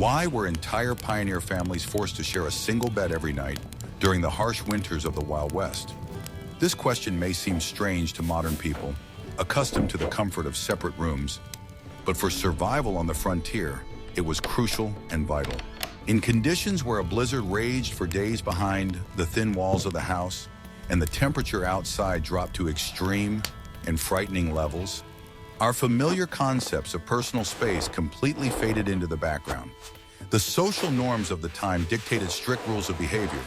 Why were entire pioneer families forced to share a single bed every night during the harsh winters of the Wild West? This question may seem strange to modern people, accustomed to the comfort of separate rooms, but for survival on the frontier, it was crucial and vital. In conditions where a blizzard raged for days behind the thin walls of the house, and the temperature outside dropped to extreme and frightening levels, our familiar concepts of personal space completely faded into the background. The social norms of the time dictated strict rules of behavior,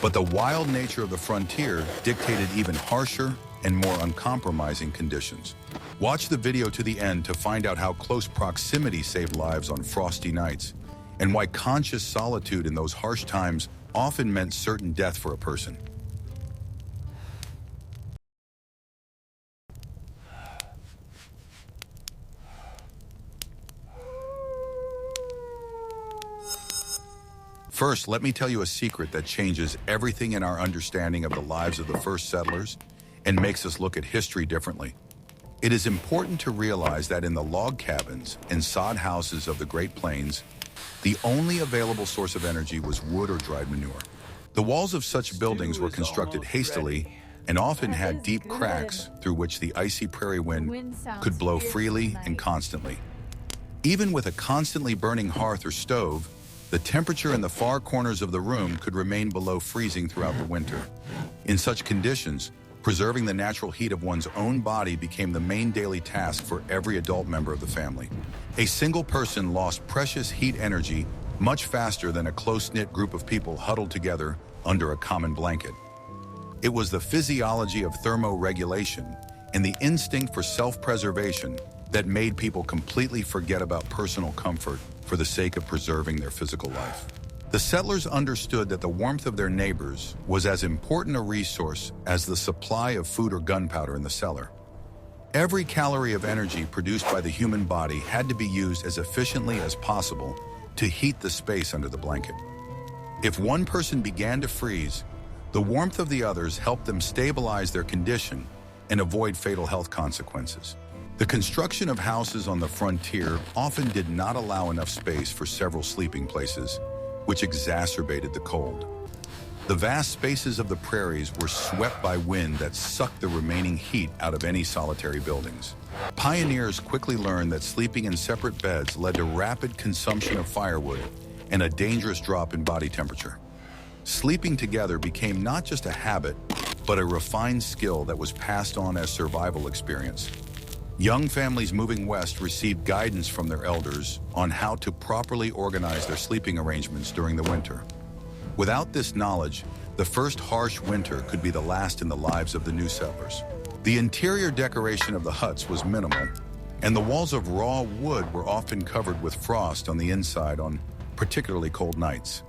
but the wild nature of the frontier dictated even harsher and more uncompromising conditions. Watch the video to the end to find out how close proximity saved lives on frosty nights, and why conscious solitude in those harsh times often meant certain death for a person. First, let me tell you a secret that changes everything in our understanding of the lives of the first settlers and makes us look at history differently. It is important to realize that in the log cabins and sod houses of the Great Plains, the only available source of energy was wood or dried manure. The walls of such buildings were constructed hastily and often had deep cracks through which the icy prairie wind could blow freely and constantly. Even with a constantly burning hearth or stove, the temperature in the far corners of the room could remain below freezing throughout the winter. In such conditions, preserving the natural heat of one's own body became the main daily task for every adult member of the family. A single person lost precious heat energy much faster than a close-knit group of people huddled together under a common blanket. It was the physiology of thermoregulation and the instinct for self-preservation that made people completely forget about personal comfort for the sake of preserving their physical life. The settlers understood that the warmth of their neighbors was as important a resource as the supply of food or gunpowder in the cellar. Every calorie of energy produced by the human body had to be used as efficiently as possible to heat the space under the blanket. If one person began to freeze, the warmth of the others helped them stabilize their condition and avoid fatal health consequences. The construction of houses on the frontier often did not allow enough space for several sleeping places, which exacerbated the cold. The vast spaces of the prairies were swept by wind that sucked the remaining heat out of any solitary buildings. Pioneers quickly learned that sleeping in separate beds led to rapid consumption of firewood and a dangerous drop in body temperature. Sleeping together became not just a habit, but a refined skill that was passed on as survival experience. Young families moving west received guidance from their elders on how to properly organize their sleeping arrangements during the winter. Without this knowledge, the first harsh winter could be the last in the lives of the new settlers. The interior decoration of the huts was minimal, and the walls of raw wood were often covered with frost on the inside on particularly cold nights.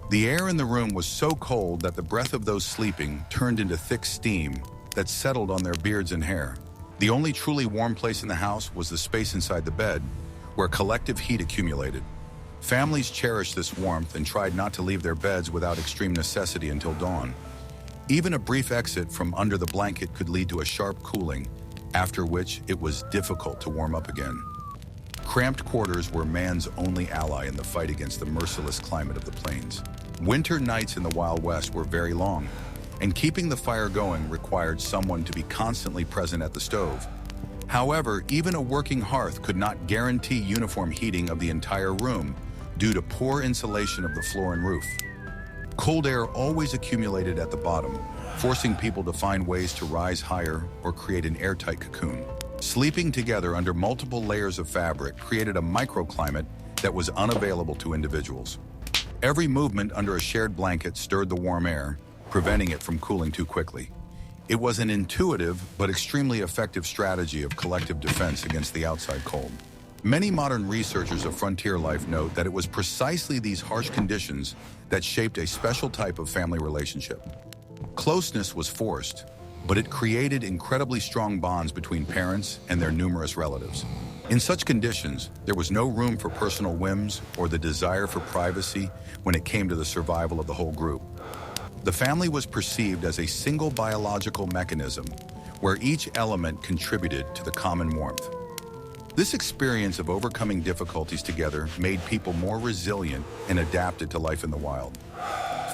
The air in the room was so cold that the breath of those sleeping turned into thick steam that settled on their beards and hair. The only truly warm place in the house was the space inside the bed, where collective heat accumulated. Families cherished this warmth and tried not to leave their beds without extreme necessity until dawn. Even a brief exit from under the blanket could lead to a sharp cooling, after which it was difficult to warm up again. Cramped quarters were man's only ally in the fight against the merciless climate of the plains. Winter nights in the Wild West were very long, and keeping the fire going required someone to be constantly present at the stove. However, even a working hearth could not guarantee uniform heating of the entire room due to poor insulation of the floor and roof. Cold air always accumulated at the bottom, forcing people to find ways to rise higher or create an airtight cocoon. Sleeping together under multiple layers of fabric created a microclimate that was unavailable to individuals. Every movement under a shared blanket stirred the warm air, preventing it from cooling too quickly. It was an intuitive but extremely effective strategy of collective defense against the outside cold. Many modern researchers of frontier life note that it was precisely these harsh conditions that shaped a special type of family relationship. Closeness was forced, but it created incredibly strong bonds between parents and their numerous relatives. In such conditions, there was no room for personal whims or the desire for privacy when it came to the survival of the whole group. The family was perceived as a single biological mechanism where each element contributed to the common warmth. This experience of overcoming difficulties together made people more resilient and adapted to life in the wild.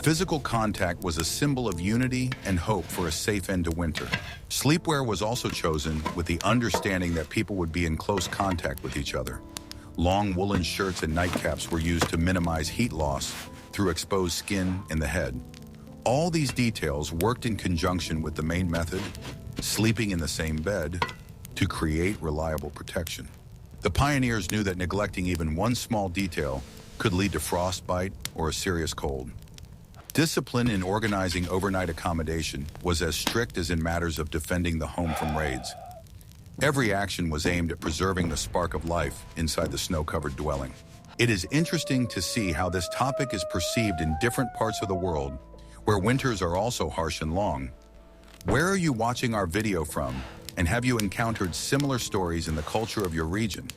Physical contact was a symbol of unity and hope for a safe end to winter. Sleepwear was also chosen with the understanding that people would be in close contact with each other. Long woolen shirts and nightcaps were used to minimize heat loss through exposed skin and the head. All these details worked in conjunction with the main method, sleeping in the same bed, to create reliable protection. The pioneers knew that neglecting even one small detail could lead to frostbite or a serious cold. Discipline in organizing overnight accommodation was as strict as in matters of defending the home from raids. Every action was aimed at preserving the spark of life inside the snow-covered dwelling. It is interesting to see how this topic is perceived in different parts of the world, where winters are also harsh and long. Where are you watching our video from? And have you encountered similar stories in the culture of your region?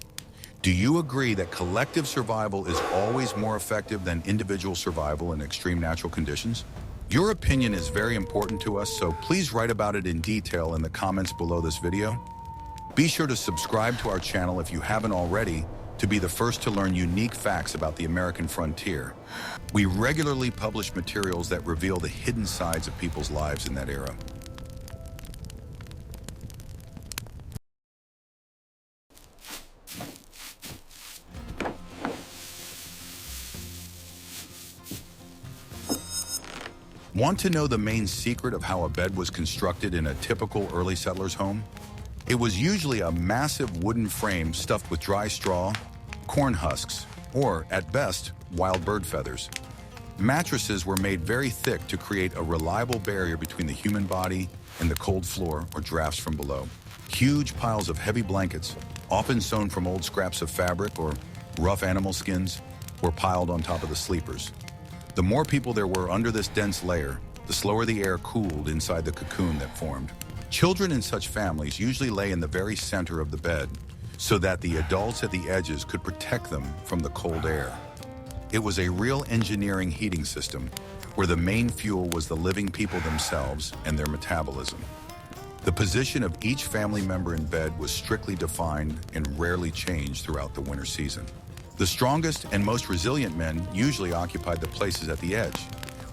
Do you agree that collective survival is always more effective than individual survival in extreme natural conditions? Your opinion is very important to us, so please write about it in detail in the comments below this video. Be sure to subscribe to our channel if you haven't already to be the first to learn unique facts about the American frontier. We regularly publish materials that reveal the hidden sides of people's lives in that era. Want to know the main secret of how a bed was constructed in a typical early settler's home? It was usually a massive wooden frame stuffed with dry straw, corn husks, or, at best, wild bird feathers. Mattresses were made very thick to create a reliable barrier between the human body and the cold floor or drafts from below. Huge piles of heavy blankets, often sewn from old scraps of fabric or rough animal skins, were piled on top of the sleepers. The more people there were under this dense layer, the slower the air cooled inside the cocoon that formed. Children in such families usually lay in the very center of the bed so that the adults at the edges could protect them from the cold air. It was a real engineering heating system where the main fuel was the living people themselves and their metabolism. The position of each family member in bed was strictly defined and rarely changed throughout the winter season. The strongest and most resilient men usually occupied the places at the edge,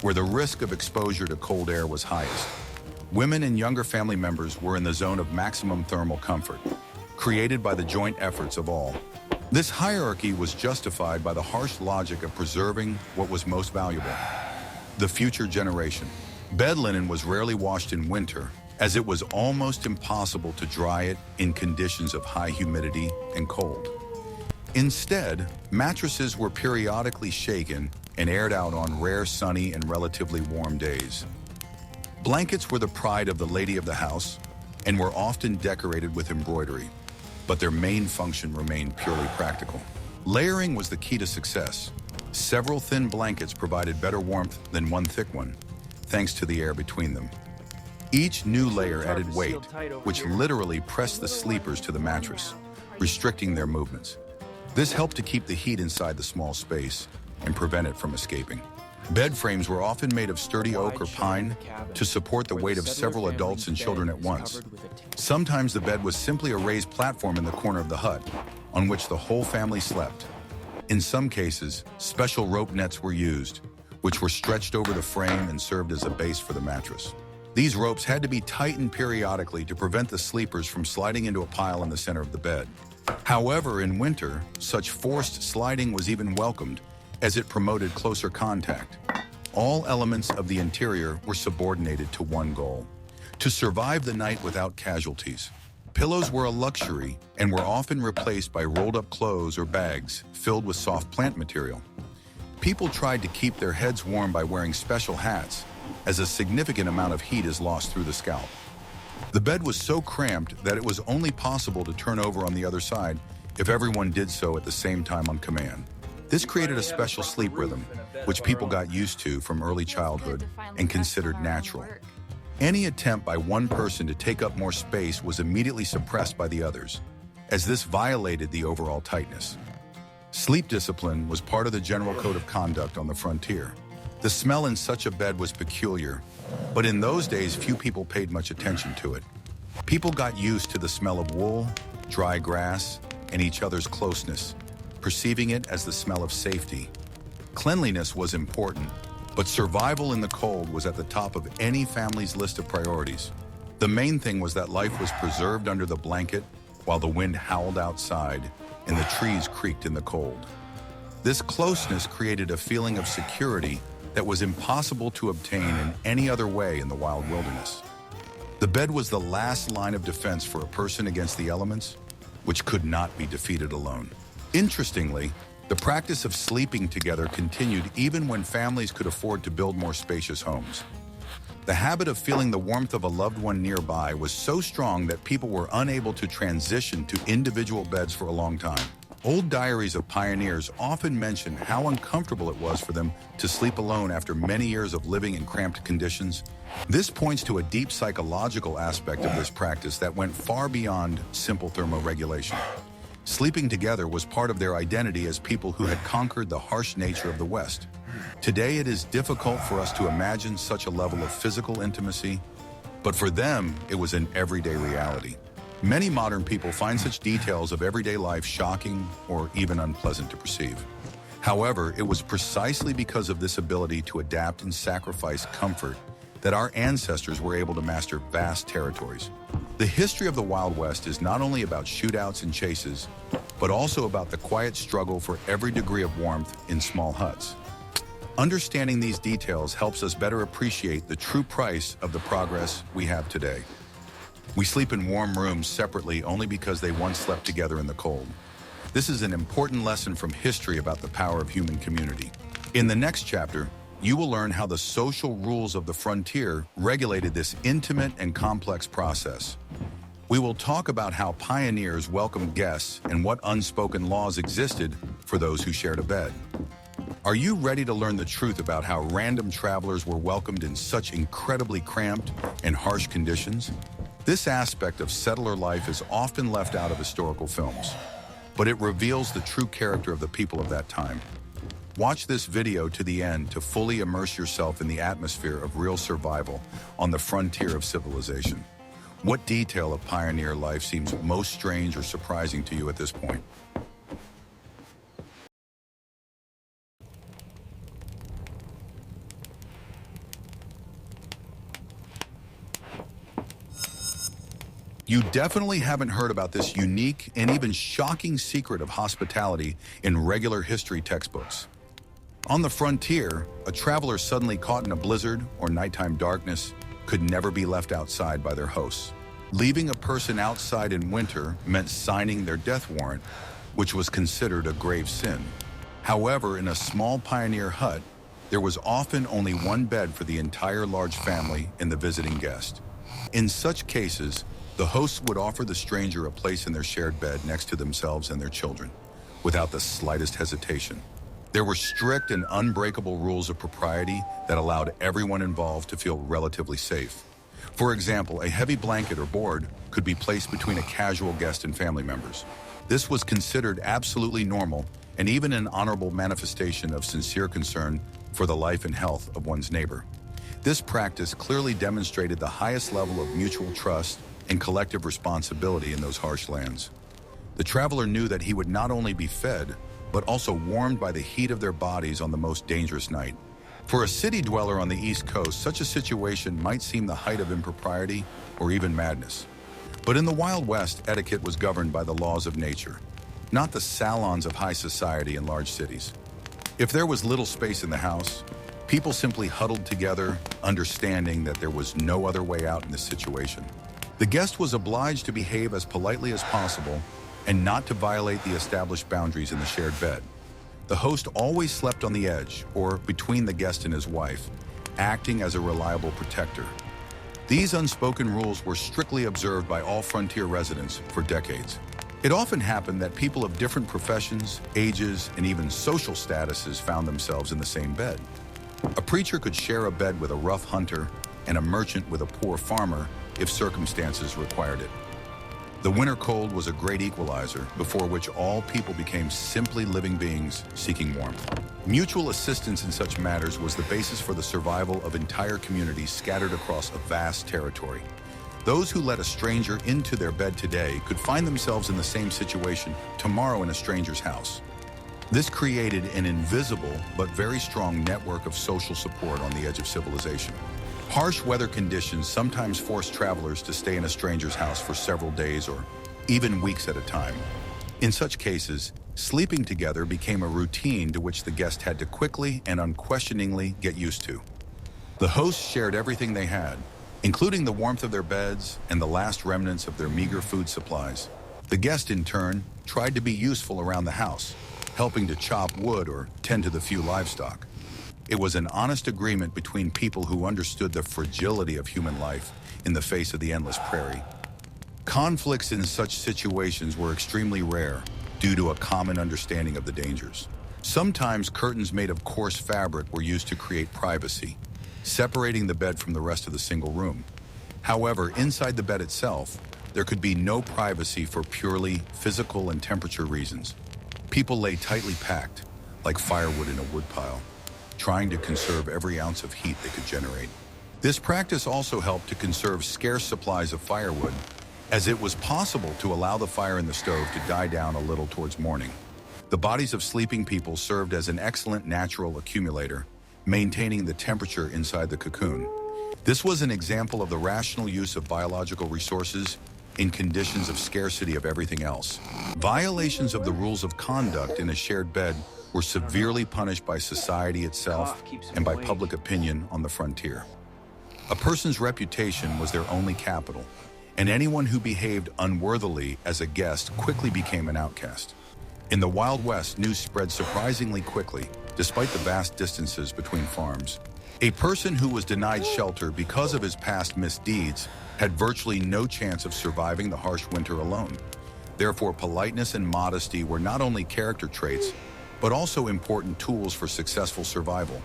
where the risk of exposure to cold air was highest. Women and younger family members were in the zone of maximum thermal comfort, created by the joint efforts of all. This hierarchy was justified by the harsh logic of preserving what was most valuable: the future generation. Bed linen was rarely washed in winter, as it was almost impossible to dry it in conditions of high humidity and cold. Instead, mattresses were periodically shaken and aired out on rare sunny and relatively warm days. Blankets were the pride of the lady of the house and were often decorated with embroidery, but their main function remained purely practical. Layering was the key to success. Several thin blankets provided better warmth than one thick one, thanks to the air between them. Each new layer added weight, which literally pressed the sleepers to the mattress, restricting their movements. This helped to keep the heat inside the small space and prevent it from escaping. Bed frames were often made of sturdy oak or pine to support the weight of several adults and children at once. Sometimes the bed was simply a raised platform in the corner of the hut, on which the whole family slept. In some cases, special rope nets were used, which were stretched over the frame and served as a base for the mattress. These ropes had to be tightened periodically to prevent the sleepers from sliding into a pile in the center of the bed. However, in winter, such forced sliding was even welcomed, as it promoted closer contact. All elements of the interior were subordinated to one goal: to survive the night without casualties. Pillows were a luxury and were often replaced by rolled-up clothes or bags filled with soft plant material. People tried to keep their heads warm by wearing special hats, as a significant amount of heat is lost through the scalp. The bed was so cramped that it was only possible to turn over on the other side if everyone did so at the same time on command. This created a special sleep rhythm, which people got used to from early childhood and considered natural. Any attempt by one person to take up more space was immediately suppressed by the others, as this violated the overall tightness. Sleep discipline was part of the general code of conduct on the frontier. The smell in such a bed was peculiar, but in those days few people paid much attention to it. People got used to the smell of wool, dry grass, and each other's closeness, perceiving it as the smell of safety. Cleanliness was important, but survival in the cold was at the top of any family's list of priorities. The main thing was that life was preserved under the blanket while the wind howled outside and the trees creaked in the cold. This closeness created a feeling of security that was impossible to obtain in any other way in the wild wilderness. The bed was the last line of defense for a person against the elements, which could not be defeated alone. Interestingly, the practice of sleeping together continued even when families could afford to build more spacious homes. The habit of feeling the warmth of a loved one nearby was so strong that people were unable to transition to individual beds for a long time. Old diaries of pioneers often mention how uncomfortable it was for them to sleep alone after many years of living in cramped conditions. This points to a deep psychological aspect of this practice that went far beyond simple thermoregulation. Sleeping together was part of their identity as people who had conquered the harsh nature of the West. Today, it is difficult for us to imagine such a level of physical intimacy, but for them, it was an everyday reality. Many modern people find such details of everyday life shocking or even unpleasant to perceive. However, it was precisely because of this ability to adapt and sacrifice comfort that our ancestors were able to master vast territories. The history of the Wild West is not only about shootouts and chases, but also about the quiet struggle for every degree of warmth in small huts. Understanding these details helps us better appreciate the true price of the progress we have today. We sleep in warm rooms separately only because they once slept together in the cold. This is an important lesson from history about the power of human community. In the next chapter, you will learn how the social rules of the frontier regulated this intimate and complex process. We will talk about how pioneers welcomed guests and what unspoken laws existed for those who shared a bed. Are you ready to learn the truth about how random travelers were welcomed in such incredibly cramped and harsh conditions? This aspect of settler life is often left out of historical films, but it reveals the true character of the people of that time. Watch this video to the end to fully immerse yourself in the atmosphere of real survival on the frontier of civilization. What detail of pioneer life seems most strange or surprising to you at this point? You definitely haven't heard about this unique and even shocking secret of hospitality in regular history textbooks. On the frontier, a traveler suddenly caught in a blizzard or nighttime darkness could never be left outside by their hosts. Leaving a person outside in winter meant signing their death warrant, which was considered a grave sin. However, in a small pioneer hut, there was often only one bed for the entire large family and the visiting guest. In such cases, the hosts would offer the stranger a place in their shared bed next to themselves and their children, without the slightest hesitation. There were strict and unbreakable rules of propriety that allowed everyone involved to feel relatively safe. For example, a heavy blanket or board could be placed between a casual guest and family members. This was considered absolutely normal and even an honorable manifestation of sincere concern for the life and health of one's neighbor. This practice clearly demonstrated the highest level of mutual trust and collective responsibility in those harsh lands. The traveler knew that he would not only be fed, but also warmed by the heat of their bodies on the most dangerous night. For a city dweller on the East Coast, such a situation might seem the height of impropriety or even madness. But in the Wild West, etiquette was governed by the laws of nature, not the salons of high society in large cities. If there was little space in the house, people simply huddled together, understanding that there was no other way out in this situation. The guest was obliged to behave as politely as possible and not to violate the established boundaries in the shared bed. The host always slept on the edge, or between the guest and his wife, acting as a reliable protector. These unspoken rules were strictly observed by all frontier residents for decades. It often happened that people of different professions, ages, and even social statuses found themselves in the same bed. A preacher could share a bed with a rough hunter and a merchant with a poor farmer if circumstances required it. The winter cold was a great equalizer, before which all people became simply living beings seeking warmth. Mutual assistance in such matters was the basis for the survival of entire communities scattered across a vast territory. Those who let a stranger into their bed today could find themselves in the same situation tomorrow in a stranger's house. This created an invisible but very strong network of social support on the edge of civilization. Harsh weather conditions sometimes force travelers to stay in a stranger's house for several days or even weeks at a time. In such cases, sleeping together became a routine to which the guest had to quickly and unquestioningly get used to. The hosts shared everything they had, including the warmth of their beds and the last remnants of their meager food supplies. The guest, in turn, tried to be useful around the house, helping to chop wood or tend to the few livestock. It was an honest agreement between people who understood the fragility of human life in the face of the endless prairie. Conflicts in such situations were extremely rare due to a common understanding of the dangers. Sometimes curtains made of coarse fabric were used to create privacy, separating the bed from the rest of the single room. However, inside the bed itself, there could be no privacy for purely physical and temperature reasons. People lay tightly packed, like firewood in a woodpile, trying to conserve every ounce of heat they could generate. This practice also helped to conserve scarce supplies of firewood, as it was possible to allow the fire in the stove to die down a little towards morning. The bodies of sleeping people served as an excellent natural accumulator, maintaining the temperature inside the cocoon. This was an example of the rational use of biological resources in conditions of scarcity of everything else. Violations of the rules of conduct in a shared bed were severely punished by society itself and by public opinion on the frontier. A person's reputation was their only capital, and anyone who behaved unworthily as a guest quickly became an outcast. In the Wild West, news spread surprisingly quickly, despite the vast distances between farms. A person who was denied shelter because of his past misdeeds had virtually no chance of surviving the harsh winter alone. Therefore, politeness and modesty were not only character traits, but also important tools for successful survival.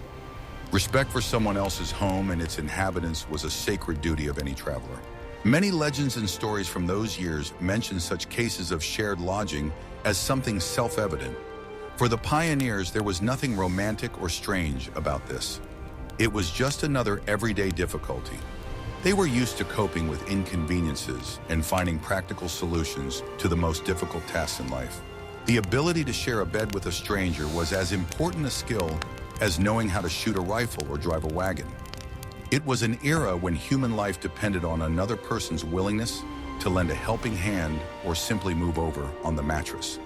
Respect for someone else's home and its inhabitants was a sacred duty of any traveler. Many legends and stories from those years mention such cases of shared lodging as something self-evident. For the pioneers, there was nothing romantic or strange about this. It was just another everyday difficulty. They were used to coping with inconveniences and finding practical solutions to the most difficult tasks in life. The ability to share a bed with a stranger was as important a skill as knowing how to shoot a rifle or drive a wagon. It was an era when human life depended on another person's willingness to lend a helping hand or simply move over on the mattress.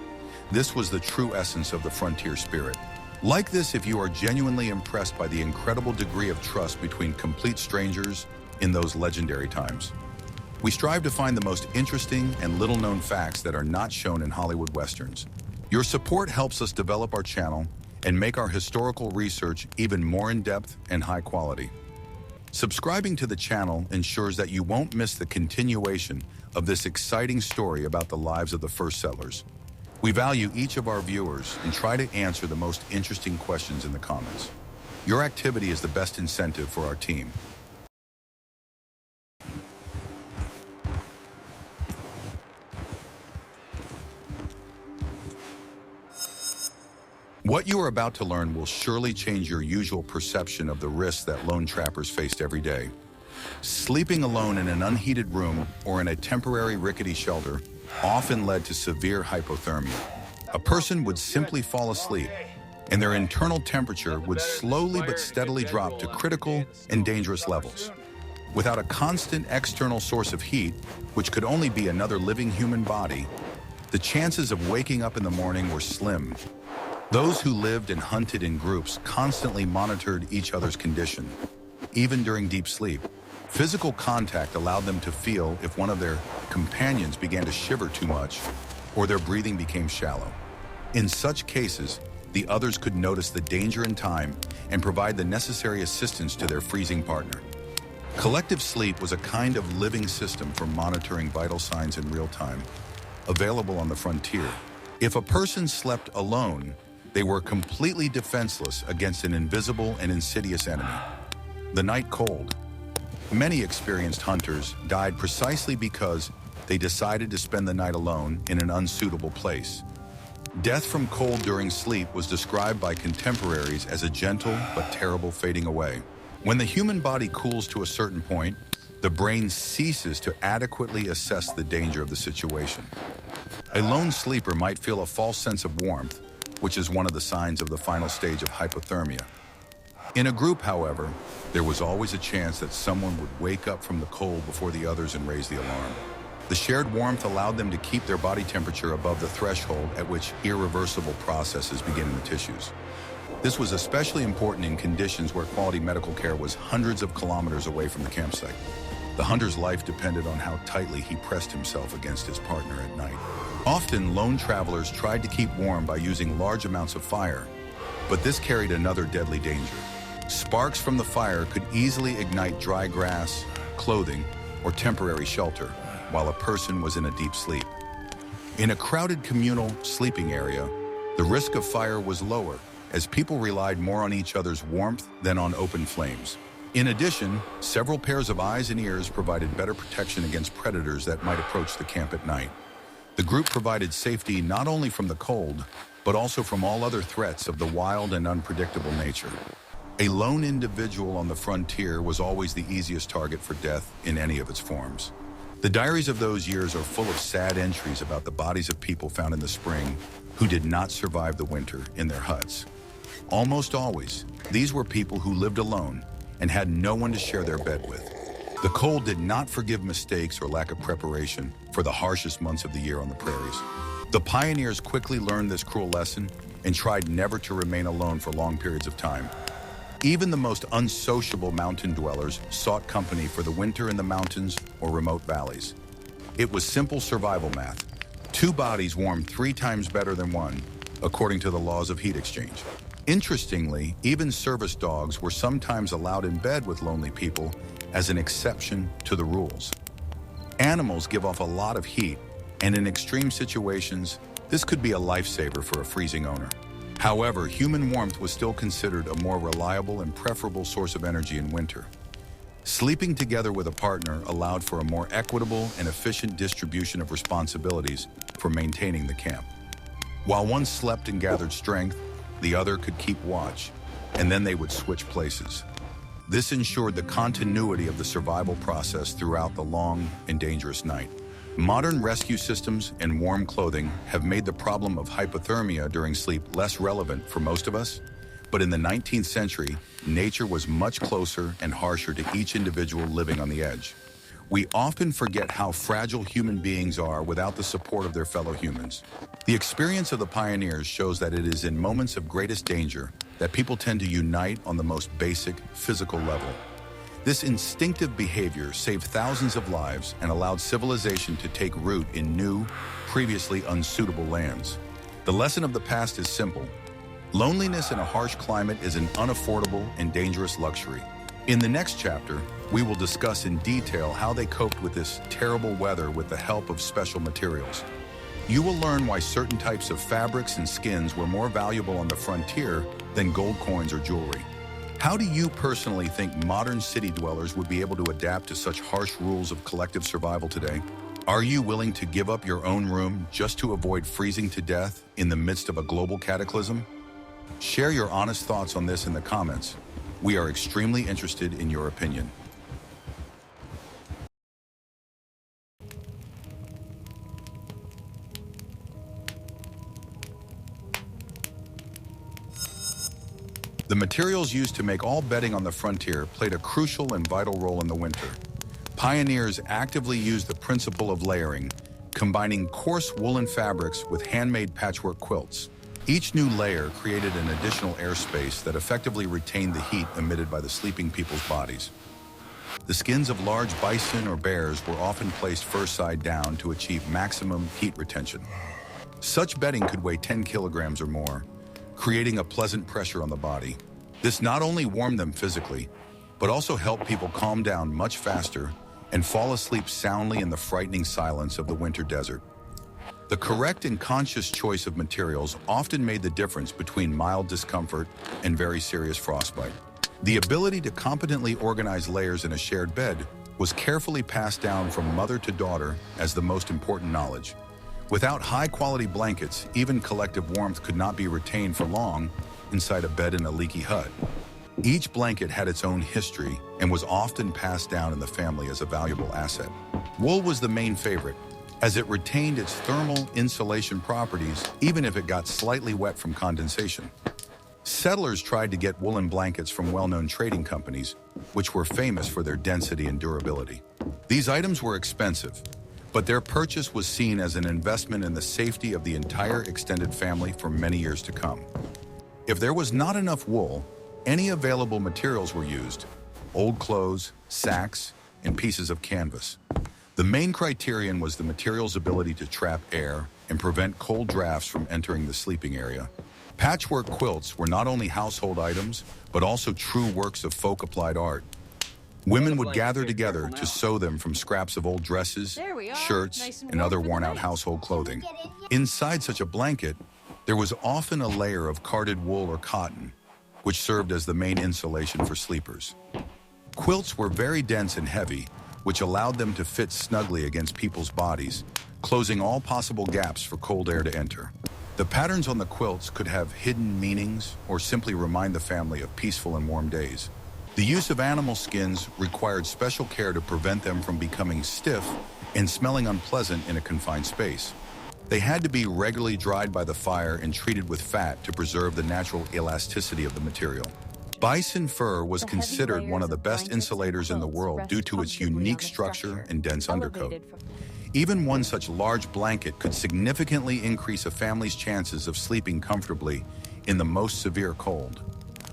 This was the true essence of the frontier spirit. Like this, if you are genuinely impressed by the incredible degree of trust between complete strangers in those legendary times. We strive to find the most interesting and little-known facts that are not shown in Hollywood Westerns. Your support helps us develop our channel and make our historical research even more in-depth and high quality. Subscribing to the channel ensures that you won't miss the continuation of this exciting story about the lives of the first settlers. We value each of our viewers and try to answer the most interesting questions in the comments. Your activity is the best incentive for our team. What you are about to learn will surely change your usual perception of the risks that lone trappers faced every day. Sleeping alone in an unheated room or in a temporary rickety shelter often led to severe hypothermia. A person would simply fall asleep, and their internal temperature would slowly but steadily drop to critical and dangerous levels. Without a constant external source of heat, which could only be another living human body, the chances of waking up in the morning were slim. Those who lived and hunted in groups constantly monitored each other's condition. Even during deep sleep, physical contact allowed them to feel if one of their companions began to shiver too much or their breathing became shallow. In such cases, the others could notice the danger in time and provide the necessary assistance to their freezing partner. Collective sleep was a kind of living system for monitoring vital signs in real time, available on the frontier. If a person slept alone, they were completely defenseless against an invisible and insidious enemy. The night cold. Many experienced hunters died precisely because they decided to spend the night alone in an unsuitable place. Death from cold during sleep was described by contemporaries as a gentle but terrible fading away. When the human body cools to a certain point, the brain ceases to adequately assess the danger of the situation. A lone sleeper might feel a false sense of warmth, which is one of the signs of the final stage of hypothermia. In a group, however, there was always a chance that someone would wake up from the cold before the others and raise the alarm. The shared warmth allowed them to keep their body temperature above the threshold at which irreversible processes begin in the tissues. This was especially important in conditions where quality medical care was hundreds of kilometers away from the campsite. The hunter's life depended on how tightly he pressed himself against his partner at night. Often, lone travelers tried to keep warm by using large amounts of fire, but this carried another deadly danger. Sparks from the fire could easily ignite dry grass, clothing, or temporary shelter, while a person was in a deep sleep. In a crowded communal sleeping area, the risk of fire was lower, as people relied more on each other's warmth than on open flames. In addition, several pairs of eyes and ears provided better protection against predators that might approach the camp at night. The group provided safety not only from the cold, but also from all other threats of the wild and unpredictable nature. A lone individual on the frontier was always the easiest target for death in any of its forms. The diaries of those years are full of sad entries about the bodies of people found in the spring who did not survive the winter in their huts. Almost always, these were people who lived alone and had no one to share their bed with. The cold did not forgive mistakes or lack of preparation for the harshest months of the year on the prairies. The pioneers quickly learned this cruel lesson and tried never to remain alone for long periods of time. Even the most unsociable mountain dwellers sought company for the winter in the mountains or remote valleys. It was simple survival math. 2 bodies warm 3 times better than one, according to the laws of heat exchange. Interestingly, even service dogs were sometimes allowed in bed with lonely people as an exception to the rules. Animals give off a lot of heat, and in extreme situations, this could be a lifesaver for a freezing owner. However, human warmth was still considered a more reliable and preferable source of energy in winter. Sleeping together with a partner allowed for a more equitable and efficient distribution of responsibilities for maintaining the camp. While one slept and gathered strength, the other could keep watch, and then they would switch places. This ensured the continuity of the survival process throughout the long and dangerous night. Modern rescue systems and warm clothing have made the problem of hypothermia during sleep less relevant for most of us, but in the 19th century, nature was much closer and harsher to each individual living on the edge. We often forget how fragile human beings are without the support of their fellow humans. The experience of the pioneers shows that it is in moments of greatest danger that people tend to unite on the most basic physical level. This instinctive behavior saved thousands of lives and allowed civilization to take root in new, previously unsuitable lands. The lesson of the past is simple. Loneliness in a harsh climate is an unaffordable and dangerous luxury. In the next chapter, we will discuss in detail how they coped with this terrible weather with the help of special materials. You will learn why certain types of fabrics and skins were more valuable on the frontier than gold coins or jewelry. How do you personally think modern city dwellers would be able to adapt to such harsh rules of collective survival today? Are you willing to give up your own room just to avoid freezing to death in the midst of a global cataclysm? Share your honest thoughts on this in the comments. We are extremely interested in your opinion. The materials used to make all bedding on the frontier played a crucial and vital role in the winter. Pioneers actively used the principle of layering, combining coarse woolen fabrics with handmade patchwork quilts. Each new layer created an additional airspace that effectively retained the heat emitted by the sleeping people's bodies. The skins of large bison or bears were often placed first side down to achieve maximum heat retention. Such bedding could weigh 10 kilograms or more, creating a pleasant pressure on the body. This not only warmed them physically, but also helped people calm down much faster and fall asleep soundly in the frightening silence of the winter desert. The correct and conscious choice of materials often made the difference between mild discomfort and very serious frostbite. The ability to competently organize layers in a shared bed was carefully passed down from mother to daughter as the most important knowledge. Without high-quality blankets, even collective warmth could not be retained for long inside a bed in a leaky hut. Each blanket had its own history and was often passed down in the family as a valuable asset. Wool was the main favorite, as it retained its thermal insulation properties even if it got slightly wet from condensation. Settlers tried to get woolen blankets from well-known trading companies, which were famous for their density and durability. These items were expensive, but their purchase was seen as an investment in the safety of the entire extended family for many years to come. If there was not enough wool, any available materials were used: old clothes, sacks, and pieces of canvas. The main criterion was the material's ability to trap air and prevent cold drafts from entering the sleeping area. Patchwork quilts were not only household items, but also true works of folk-applied art. Women would gather together to sew them from scraps of old dresses, shirts, and other worn-out household clothing. Inside such a blanket, there was often a layer of carded wool or cotton, which served as the main insulation for sleepers. Quilts were very dense and heavy, which allowed them to fit snugly against people's bodies, closing all possible gaps for cold air to enter. The patterns on the quilts could have hidden meanings or simply remind the family of peaceful and warm days. The use of animal skins required special care to prevent them from becoming stiff and smelling unpleasant in a confined space. They had to be regularly dried by the fire and treated with fat to preserve the natural elasticity of the material. Bison fur was considered one of the best insulators in the world due to its unique structure and dense undercoat. Even one such large blanket could significantly increase a family's chances of sleeping comfortably in the most severe cold.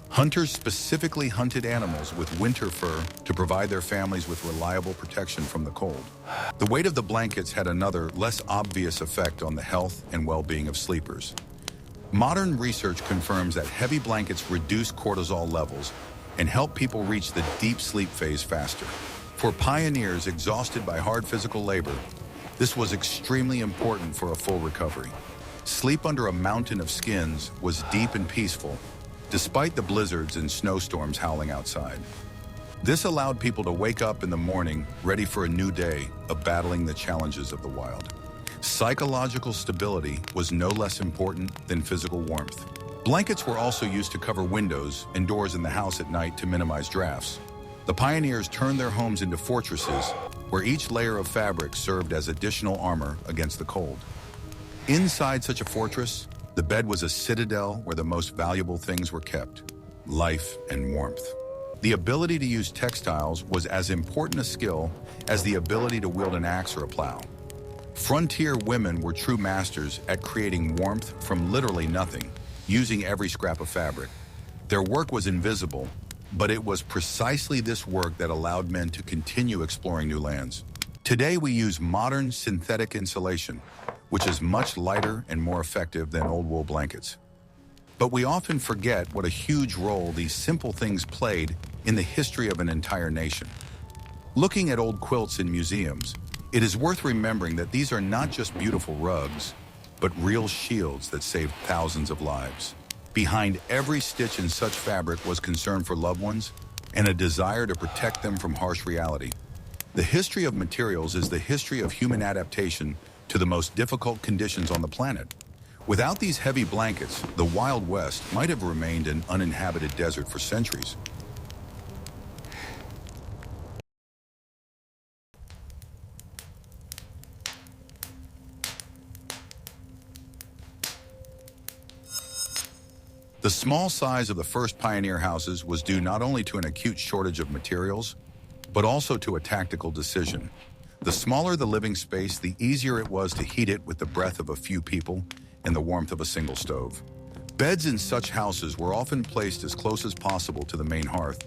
Hunters specifically hunted animals with winter fur to provide their families with reliable protection from the cold. The weight of the blankets had another, less obvious effect on the health and well-being of sleepers. Modern research confirms that heavy blankets reduce cortisol levels and help people reach the deep sleep phase faster. For pioneers exhausted by hard physical labor, this was extremely important for a full recovery. Sleep under a mountain of skins was deep and peaceful, despite the blizzards and snowstorms howling outside. This allowed people to wake up in the morning ready for a new day of battling the challenges of the wild. Psychological stability was no less important than physical warmth. Blankets were also used to cover windows and doors in the house at night to minimize drafts. The pioneers turned their homes into fortresses, where each layer of fabric served as additional armor against the cold. Inside such a fortress, the bed was a citadel where the most valuable things were kept: life and warmth. The ability to use textiles was as important a skill as the ability to wield an axe or a plow. Frontier women were true masters at creating warmth from literally nothing, using every scrap of fabric. Their work was invisible, but it was precisely this work that allowed men to continue exploring new lands. Today we use modern synthetic insulation, which is much lighter and more effective than old wool blankets. But we often forget what a huge role these simple things played in the history of an entire nation. Looking at old quilts in museums, it is worth remembering that these are not just beautiful rugs, but real shields that saved thousands of lives. Behind every stitch in such fabric was concern for loved ones and a desire to protect them from harsh reality. The history of materials is the history of human adaptation to the most difficult conditions on the planet. Without these heavy blankets, the Wild West might have remained an uninhabited desert for centuries. The small size of the first pioneer houses was due not only to an acute shortage of materials, but also to a tactical decision. The smaller the living space, the easier it was to heat it with the breath of a few people and the warmth of a single stove. Beds in such houses were often placed as close as possible to the main hearth,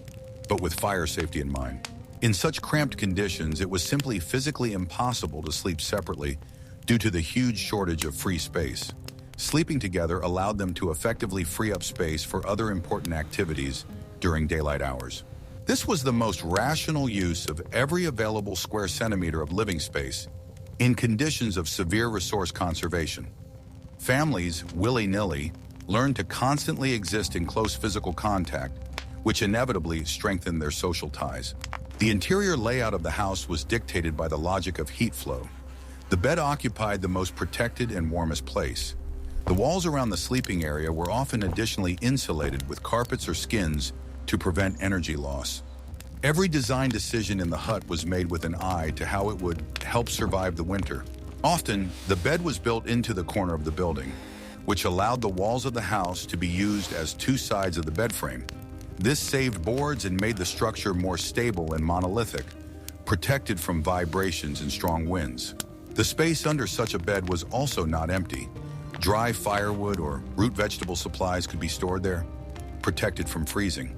but with fire safety in mind. In such cramped conditions, it was simply physically impossible to sleep separately due to the huge shortage of free space. Sleeping together allowed them to effectively free up space for other important activities during daylight hours. This was the most rational use of every available square centimeter of living space in conditions of severe resource conservation. Families, willy-nilly, learned to constantly exist in close physical contact, which inevitably strengthened their social ties. The interior layout of the house was dictated by the logic of heat flow. The bed occupied the most protected and warmest place. The walls around the sleeping area were often additionally insulated with carpets or skins to prevent energy loss. Every design decision in the hut was made with an eye to how it would help survive the winter. Often, the bed was built into the corner of the building, which allowed the walls of the house to be used as two sides of the bed frame. This saved boards and made the structure more stable and monolithic, protected from vibrations and strong winds. The space under such a bed was also not empty. Dry firewood or root vegetable supplies could be stored there, protected from freezing.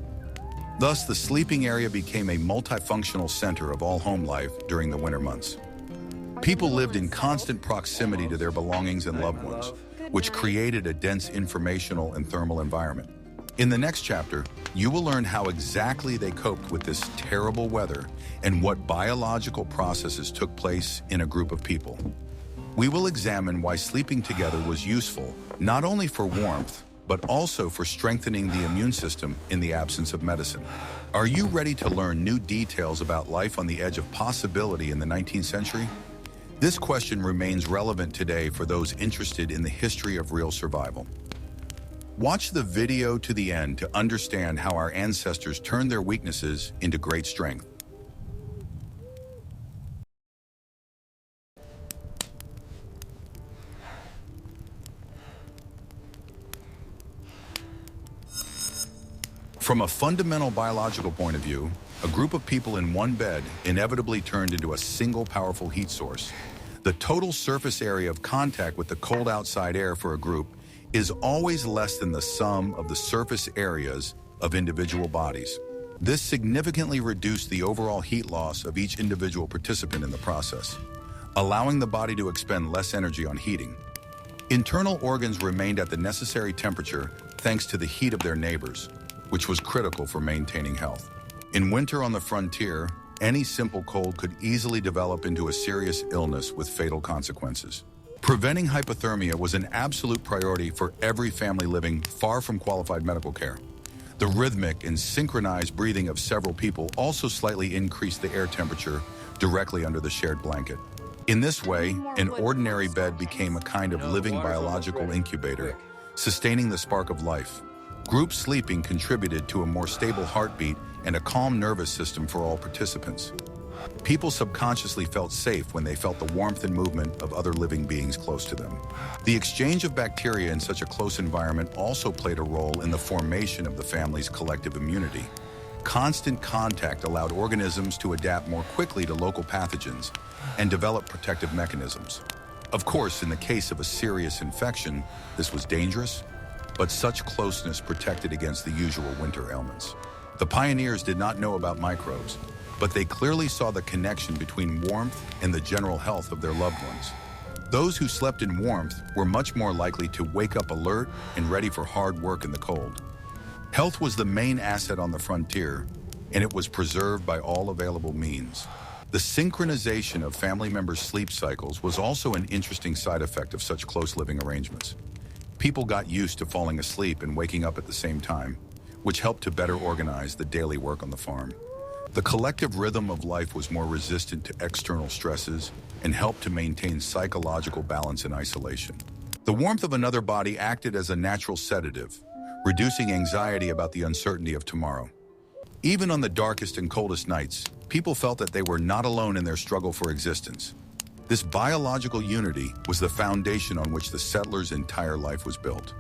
Thus, the sleeping area became a multifunctional center of all home life during the winter months. People lived in constant proximity to their belongings and loved ones, which created a dense informational and thermal environment. In the next chapter, you will learn how exactly they coped with this terrible weather and what biological processes took place in a group of people. We will examine why sleeping together was useful, not only for warmth, but also for strengthening the immune system in the absence of medicine. Are you ready to learn new details about life on the edge of possibility in the 19th century? This question remains relevant today for those interested in the history of real survival. Watch the video to the end to understand how our ancestors turned their weaknesses into great strength. From a fundamental biological point of view, a group of people in one bed inevitably turned into a single powerful heat source. The total surface area of contact with the cold outside air for a group is always less than the sum of the surface areas of individual bodies. This significantly reduced the overall heat loss of each individual participant in the process, allowing the body to expend less energy on heating. Internal organs remained at the necessary temperature thanks to the heat of their neighbors, which was critical for maintaining health. In winter on the frontier, any simple cold could easily develop into a serious illness with fatal consequences. Preventing hypothermia was an absolute priority for every family living far from qualified medical care. The rhythmic and synchronized breathing of several people also slightly increased the air temperature directly under the shared blanket. In this way, an ordinary bed became a kind of living biological incubator, sustaining the spark of life. Group sleeping contributed to a more stable heartbeat and a calm nervous system for all participants. People subconsciously felt safe when they felt the warmth and movement of other living beings close to them. The exchange of bacteria in such a close environment also played a role in the formation of the family's collective immunity. Constant contact allowed organisms to adapt more quickly to local pathogens and develop protective mechanisms. Of course, in the case of a serious infection, this was dangerous, but such closeness protected against the usual winter ailments. The pioneers did not know about microbes, but they clearly saw the connection between warmth and the general health of their loved ones. Those who slept in warmth were much more likely to wake up alert and ready for hard work in the cold. Health was the main asset on the frontier, and it was preserved by all available means. The synchronization of family members' sleep cycles was also an interesting side effect of such close living arrangements. People got used to falling asleep and waking up at the same time, which helped to better organize the daily work on the farm. The collective rhythm of life was more resistant to external stresses and helped to maintain psychological balance in isolation. The warmth of another body acted as a natural sedative, reducing anxiety about the uncertainty of tomorrow. Even on the darkest and coldest nights, people felt that they were not alone in their struggle for existence. This biological unity was the foundation on which the settlers' entire life was built.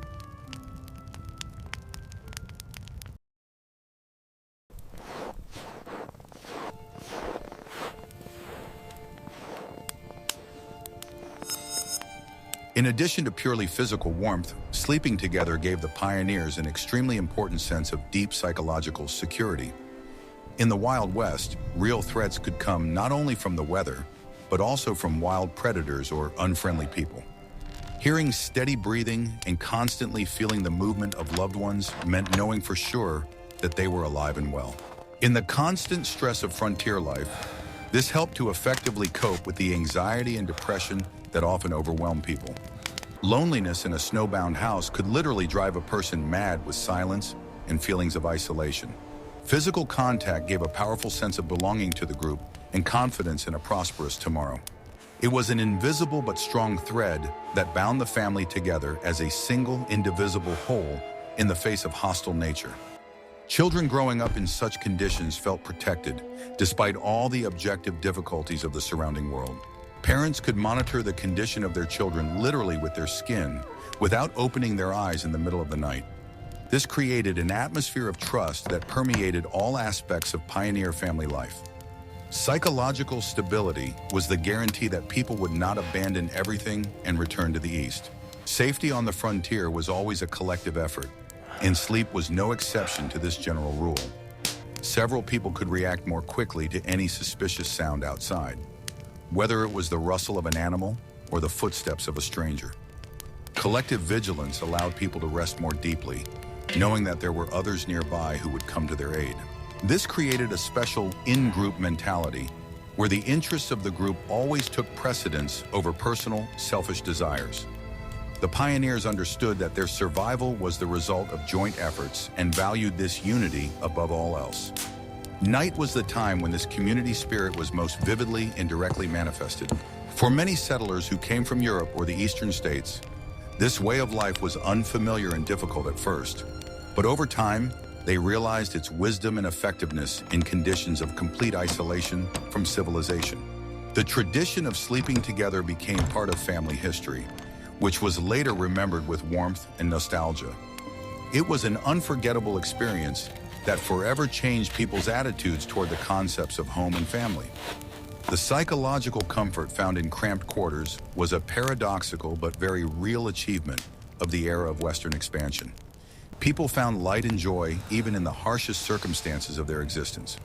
In addition to purely physical warmth, sleeping together gave the pioneers an extremely important sense of deep psychological security. In the Wild West, real threats could come not only from the weather, but also from wild predators or unfriendly people. Hearing steady breathing and constantly feeling the movement of loved ones meant knowing for sure that they were alive and well. In the constant stress of frontier life, this helped to effectively cope with the anxiety and depression that often overwhelm people. Loneliness in a snowbound house could literally drive a person mad with silence and feelings of isolation. Physical contact gave a powerful sense of belonging to the group and confidence in a prosperous tomorrow. It was an invisible but strong thread that bound the family together as a single, indivisible whole in the face of hostile nature. Children growing up in such conditions felt protected, despite all the objective difficulties of the surrounding world. Parents could monitor the condition of their children literally with their skin, without opening their eyes in the middle of the night. This created an atmosphere of trust that permeated all aspects of pioneer family life. Psychological stability was the guarantee that people would not abandon everything and return to the East. Safety on the frontier was always a collective effort, and sleep was no exception to this general rule. Several people could react more quickly to any suspicious sound outside, whether it was the rustle of an animal or the footsteps of a stranger. Collective vigilance allowed people to rest more deeply, knowing that there were others nearby who would come to their aid. This created a special in-group mentality, where the interests of the group always took precedence over personal, selfish desires. The pioneers understood that their survival was the result of joint efforts and valued this unity above all else. Night was the time when this community spirit was most vividly and directly manifested. For many settlers who came from Europe or the eastern states, this way of life was unfamiliar and difficult at first. But over time, they realized its wisdom and effectiveness in conditions of complete isolation from civilization. The tradition of sleeping together became part of family history, which was later remembered with warmth and nostalgia. It was an unforgettable experience that forever changed people's attitudes toward the concepts of home and family. The psychological comfort found in cramped quarters was a paradoxical but very real achievement of the era of Western expansion. People found light and joy even in the harshest circumstances of their existence.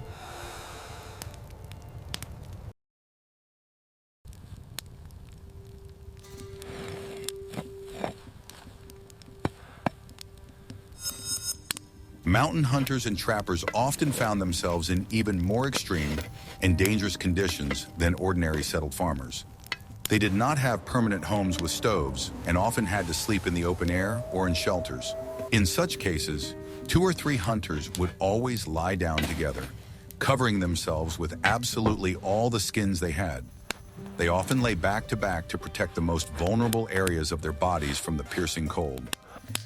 Mountain hunters and trappers often found themselves in even more extreme and dangerous conditions than ordinary settled farmers. They did not have permanent homes with stoves and often had to sleep in the open air or in shelters. In such cases, 2 or 3 hunters would always lie down together, covering themselves with absolutely all the skins they had. They often lay back to back to protect the most vulnerable areas of their bodies from the piercing cold.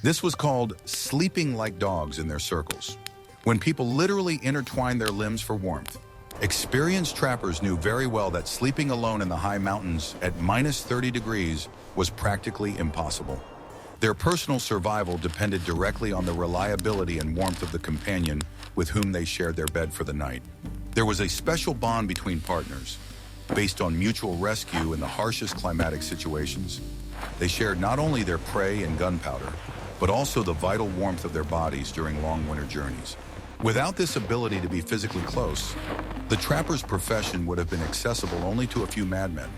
This was called sleeping like dogs in their circles, when people literally intertwined their limbs for warmth. Experienced trappers knew very well that sleeping alone in the high mountains at -30 degrees was practically impossible. Their personal survival depended directly on the reliability and warmth of the companion with whom they shared their bed for the night. There was a special bond between partners, based on mutual rescue in the harshest climatic situations. They shared not only their prey and gunpowder, but also the vital warmth of their bodies during long winter journeys. Without this ability to be physically close, the trapper's profession would have been accessible only to a few madmen.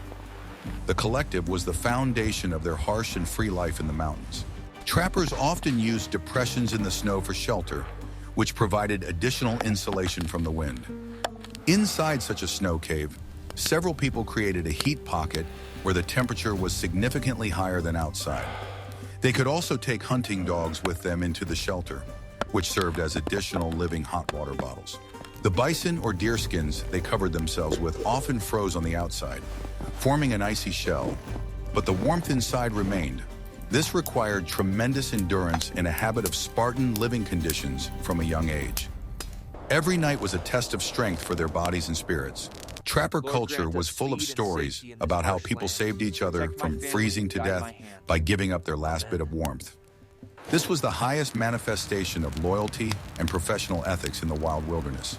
The collective was the foundation of their harsh and free life in the mountains. Trappers often used depressions in the snow for shelter, which provided additional insulation from the wind. Inside such a snow cave, several people created a heat pocket where the temperature was significantly higher than outside. They could also take hunting dogs with them into the shelter, which served as additional living hot water bottles. The bison or deer skins they covered themselves with often froze on the outside, forming an icy shell, but the warmth inside remained. This required tremendous endurance and a habit of Spartan living conditions from a young age. Every night was a test of strength for their bodies and spirits. Trapper culture was full of stories about how people saved each other from freezing to death by giving up their last bit of warmth. This was the highest manifestation of loyalty and professional ethics in the wild wilderness.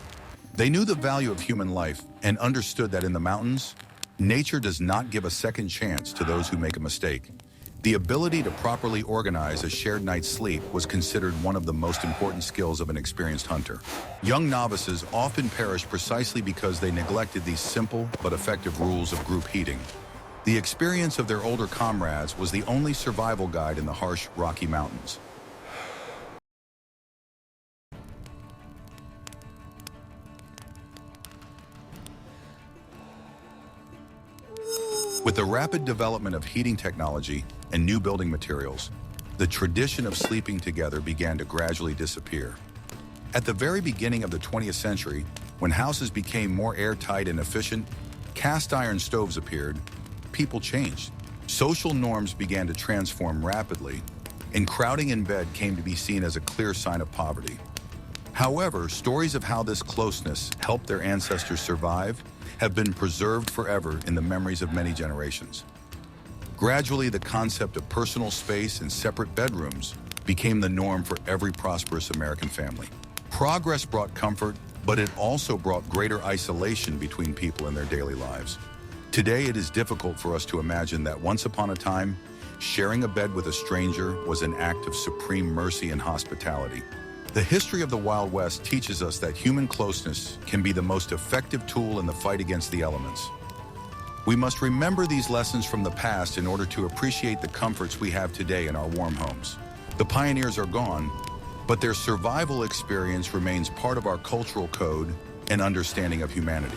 They knew the value of human life and understood that in the mountains, nature does not give a second chance to those who make a mistake. The ability to properly organize a shared night's sleep was considered one of the most important skills of an experienced hunter. Young novices often perished precisely because they neglected these simple but effective rules of group heating. The experience of their older comrades was the only survival guide in the harsh, Rocky Mountains. With the rapid development of heating technology and new building materials, the tradition of sleeping together began to gradually disappear. At the very beginning of the 20th century, when houses became more airtight and efficient, cast iron stoves appeared, people changed. Social norms began to transform rapidly, and crowding in bed came to be seen as a clear sign of poverty. However, stories of how this closeness helped their ancestors survive have been preserved forever in the memories of many generations. Gradually, the concept of personal space and separate bedrooms became the norm for every prosperous American family. Progress brought comfort, but it also brought greater isolation between people in their daily lives. Today, it is difficult for us to imagine that once upon a time, sharing a bed with a stranger was an act of supreme mercy and hospitality. The history of the Wild West teaches us that human closeness can be the most effective tool in the fight against the elements. We must remember these lessons from the past in order to appreciate the comforts we have today in our warm homes. The pioneers are gone, but their survival experience remains part of our cultural code and understanding of humanity.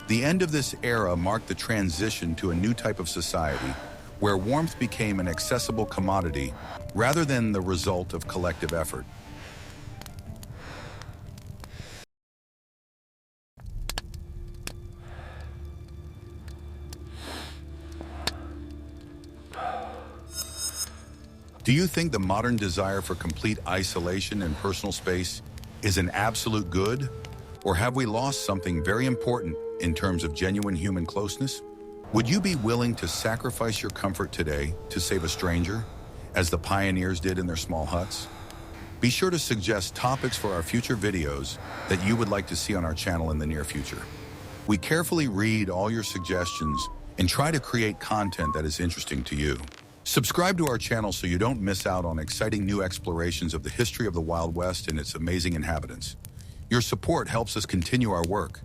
The end of this era marked the transition to a new type of society where warmth became an accessible commodity rather than the result of collective effort. Do you think the modern desire for complete isolation and personal space is an absolute good? Or have we lost something very important in terms of genuine human closeness? Would you be willing to sacrifice your comfort today to save a stranger, as the pioneers did in their small huts? Be sure to suggest topics for our future videos that you would like to see on our channel in the near future. We carefully read all your suggestions and try to create content that is interesting to you. Subscribe to our channel so you don't miss out on exciting new explorations of the history of the Wild West and its amazing inhabitants. Your support helps us continue our work.